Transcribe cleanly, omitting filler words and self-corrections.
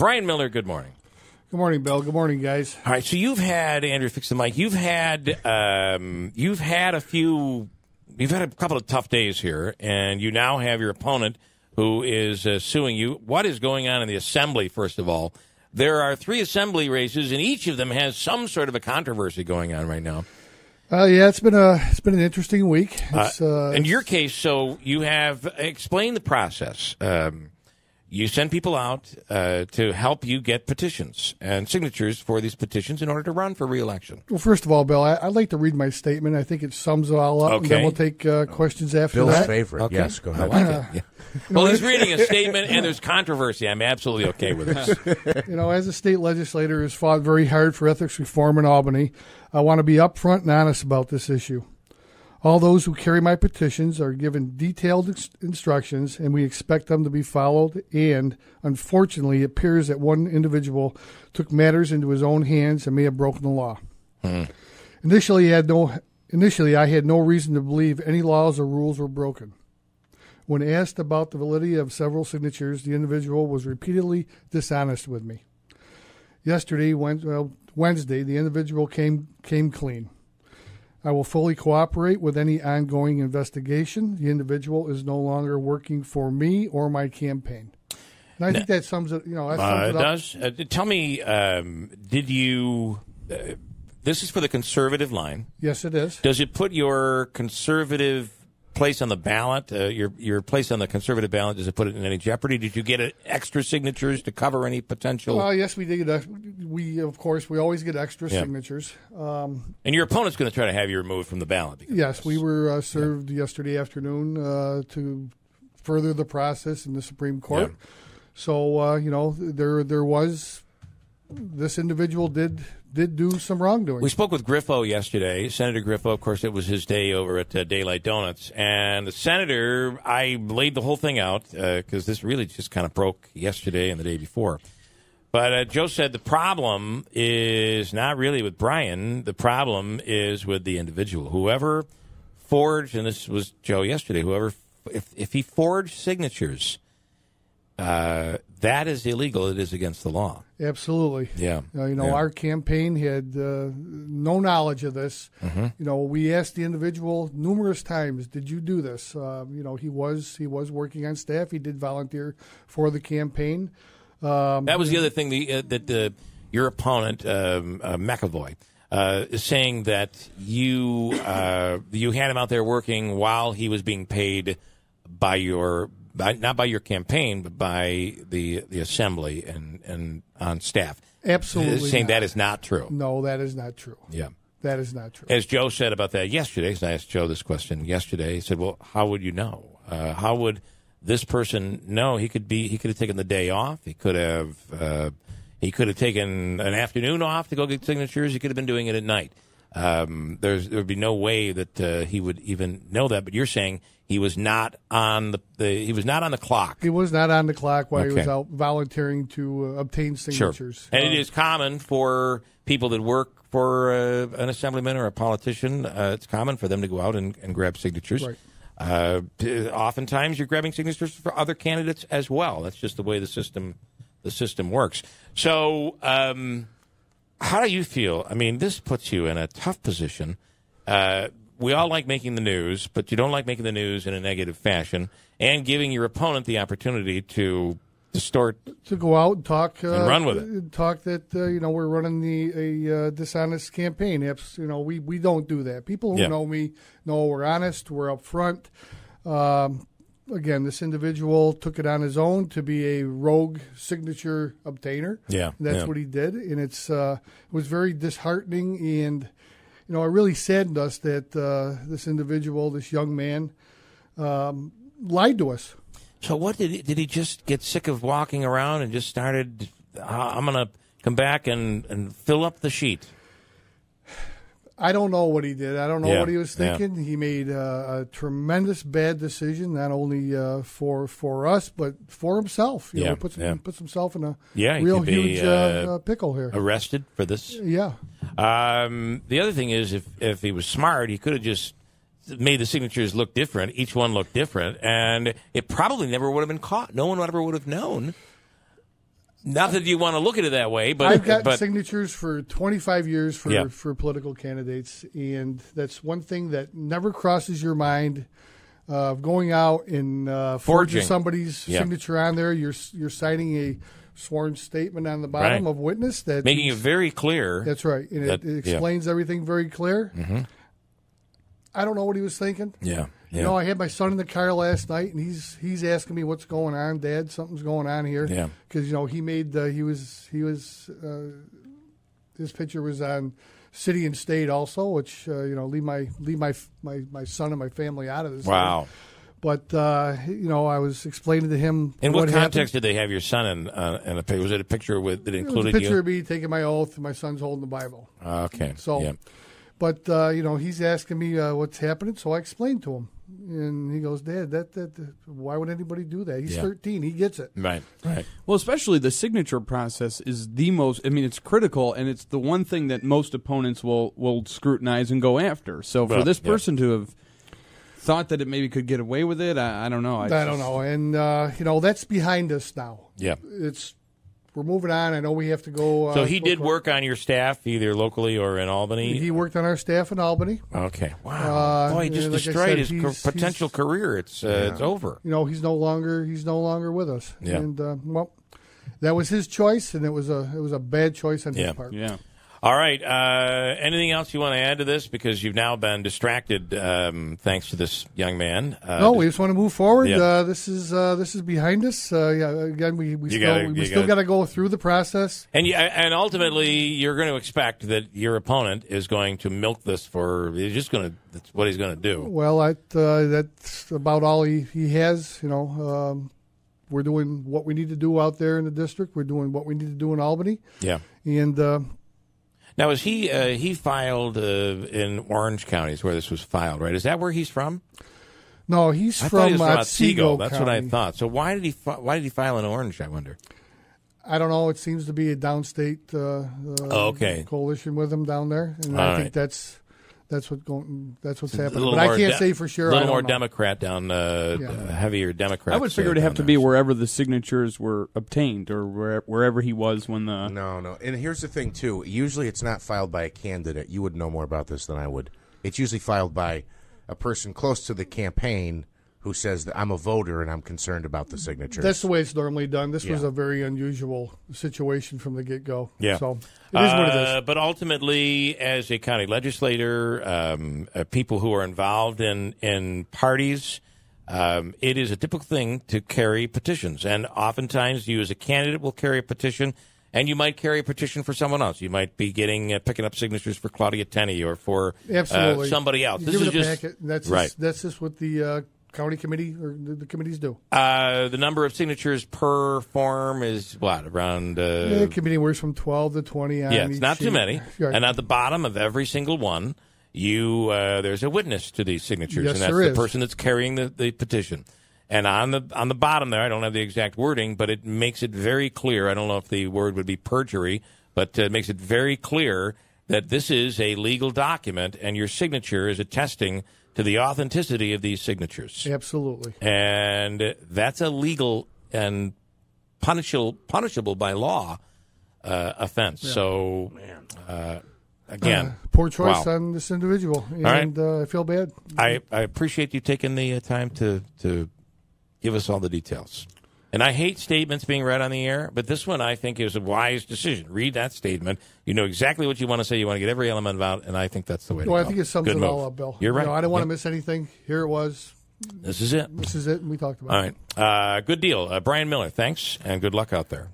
Brian Miller, good morning. Good morning, Bill. Good morning, guys. All right, so you've had, Andrew, fix the mic. You've had a couple of tough days here, and you now have your opponent who is suing you. What is going on in the assembly, first of all? There are 3 assembly races, and each of them has some sort of a controversy going on right now. Yeah, it's been an interesting week. In your case, so you have explained the process. You send people out to help you get petitions and signatures for these petitions in order to run for re-election. Well, first of all, Bill, I'd like to read my statement. I think it sums it all up, okay. And then we'll take questions after Bill's that. favorite. Okay. Yes, go ahead. I like it. Yeah. Well, he's reading a statement, and there's controversy. I'm absolutely okay with this. As a state legislator who has fought very hard for ethics reform in Albany, I want to be upfront and honest about this issue. All those who carry my petitions are given detailed instructions, and we expect them to be followed. And unfortunately, it appears that one individual took matters into his own hands and may have broken the law. Initially, I had no reason to believe any laws or rules were broken. When asked about the validity of several signatures, the individual was repeatedly dishonest with me. Yesterday, Wednesday, the individual came clean. I will fully cooperate with any ongoing investigation. The individual is no longer working for me or my campaign. And I think that sums it. It does. Tell me, did you? This is for the conservative line. Yes, it is. Does it put your conservative place on the ballot, your place on the conservative ballot, does it put it in any jeopardy? Did you get extra signatures to cover any potential? Yes, we did. We always get extra signatures. And your opponent's going to try to have you removed from the ballot. Yes, we were served yesterday afternoon to further the process in the Supreme Court. Yeah. So, there was, this individual did do some wrongdoing. We spoke with Griffo yesterday, Senator Griffo. Of course, it was his day over at Daylight Donuts. And the senator, I laid the whole thing out because this really just kind of broke yesterday and the day before. But Joe said the problem is not really with Brian. The problem is with the individual. Whoever forged, and this was Joe yesterday, if he forged signatures, that is illegal. It is against the law. Absolutely. Yeah. Our campaign had no knowledge of this. Mm-hmm. We asked the individual numerous times, "Did you do this?" He was working on staff. He did volunteer for the campaign. That was the other thing that your opponent, McAvoy, is saying that you had him out there working while he was being paid not by your campaign, but by the assembly and on staff. Absolutely. Saying not. That is not true. No, that is not true. Yeah. That is not true. As Joe said about that yesterday, because I asked Joe this question yesterday, he said, well, how would you know? How would this person know? He could have taken the day off. He could have taken an afternoon off to go get signatures. He could have been doing it at night. There would be no way that he would even know that. But you're saying he was not on he was not on the clock. He was not on the clock while he was out volunteering to obtain signatures. Sure. And it is common for people that work for an assemblyman or a politician. It's common for them to go out and grab signatures. Right. Oftentimes, you're grabbing signatures for other candidates as well. That's just the way the system works. So. How do you feel? I mean, this puts you in a tough position. We all like making the news, but you don't like making the news in a negative fashion and giving your opponent the opportunity to go out and talk and run with it. Talk that we're running a dishonest campaign. We don't do that. People who know me know we're honest. We're upfront. Again, this individual took it on his own to be a rogue signature obtainer. Yeah, that's what he did, and it was very disheartening. And it really saddened us that this individual, this young man, lied to us. So, what did he just get sick of walking around and just started? I'm going to come back and fill up the sheet. I don't know what he did. I don't know what he was thinking. He made a tremendous bad decision, not only for us, but for himself. He puts himself in a real huge pickle here. Arrested for this? Yeah. The other thing is, if he was smart, he could have just made the signatures look different. Each one looked different, and it probably never would have been caught. No one ever would have known. Not that you want to look at it that way, but I've got signatures for 25 years for political candidates, and that's one thing that never crosses your mind. Going out and forging somebody's signature on there, you're signing a sworn statement on the bottom of witness, that making it very clear. That's right, and it explains everything very clear. Mm-hmm. I don't know what he was thinking. Yeah. You know, I had my son in the car last night, and he's asking me what's going on, Dad. Something's going on here. Yeah. Because he made his picture was on City and State also, which leave my son and my family out of this. Wow. Thing. But I was explaining to him. In what context did they have your son in a picture? Was it a picture that included you? It was a picture of me taking my oath, and my son's holding the Bible. Okay. So. Yeah. But, he's asking me what's happening, so I explained to him. And he goes, Dad, why would anybody do that? He's 13. He gets it. Right. Well, especially the signature process is the most, it's critical, and it's the one thing that most opponents will scrutinize and go after. So for this person to have thought that it maybe could get away with it, I don't know. I don't know. And, that's behind us now. Yeah. We're moving on. I know we have to go. So he did work on your staff, either locally or in Albany? He worked on our staff in Albany. Okay. Wow. Boy, he just destroyed his potential career. It's over. He's no longer with us. Yeah. And, that was his choice, and it was a bad choice on his part. Yeah. All right. Anything else you want to add to this? Because you've now been distracted thanks to this young man. No, we just want to move forward. Yeah. This is behind us. Again, we still got to go through the process. And ultimately, you're going to expect that your opponent is going to milk this that's what he's going to do. Well, that's about all he has. We're doing what we need to do out there in the district. We're doing what we need to do in Albany. Yeah. And. Now, is he filed in Orange County is where this was filed, right? Is that where he's from? No, he's from Otsego. That's County. what I thought. So why did he file in Orange, I wonder? I don't know. It seems to be a downstate coalition with him down there, and I think that's what's happening. But I can't say for sure. A little more Democrat down, heavier Democrat. I would figure it'd have to be wherever the signatures were obtained, or wherever he was when the. No. And here's the thing too. Usually, it's not filed by a candidate. You would know more about this than I would. It's usually filed by a person close to the campaign who says that I'm a voter and I'm concerned about the signatures. That's the way it's normally done. This was a very unusual situation from the get-go. Yeah. So it is what it is. But ultimately, as a county legislator, people who are involved in parties, it is a typical thing to carry petitions. And oftentimes you as a candidate will carry a petition, and you might carry a petition for someone else. You might be picking up signatures for Claudia Tenney or for somebody else. This is just packet. That's just what the county committee or the committees do. The number of signatures per form is what, around? The committee works from 12 to 20 on it's not too many. Right. And at the bottom of every single one, there's a witness to these signatures, yes, and that's the person that's carrying the petition. And on the bottom there, I don't have the exact wording, but it makes it very clear. I don't know if the word would be perjury, but it makes it very clear that this is a legal document, and your signature is attesting to the authenticity of these signatures. Absolutely. And that's a legal and punishable by law offense. Yeah. So, again. Poor choice on this individual. And I feel bad. I appreciate you taking the time to give us all the details. And I hate statements being read on the air, but this one I think is a wise decision. Read that statement. You know exactly what you want to say. You want to get every element out, and I think that's the way to go. I think it sums it all up, Bill. You're right. I don't want to miss anything. Here it was. This is it. And we talked about it. All right. Good deal. Brian Miller, thanks, and good luck out there.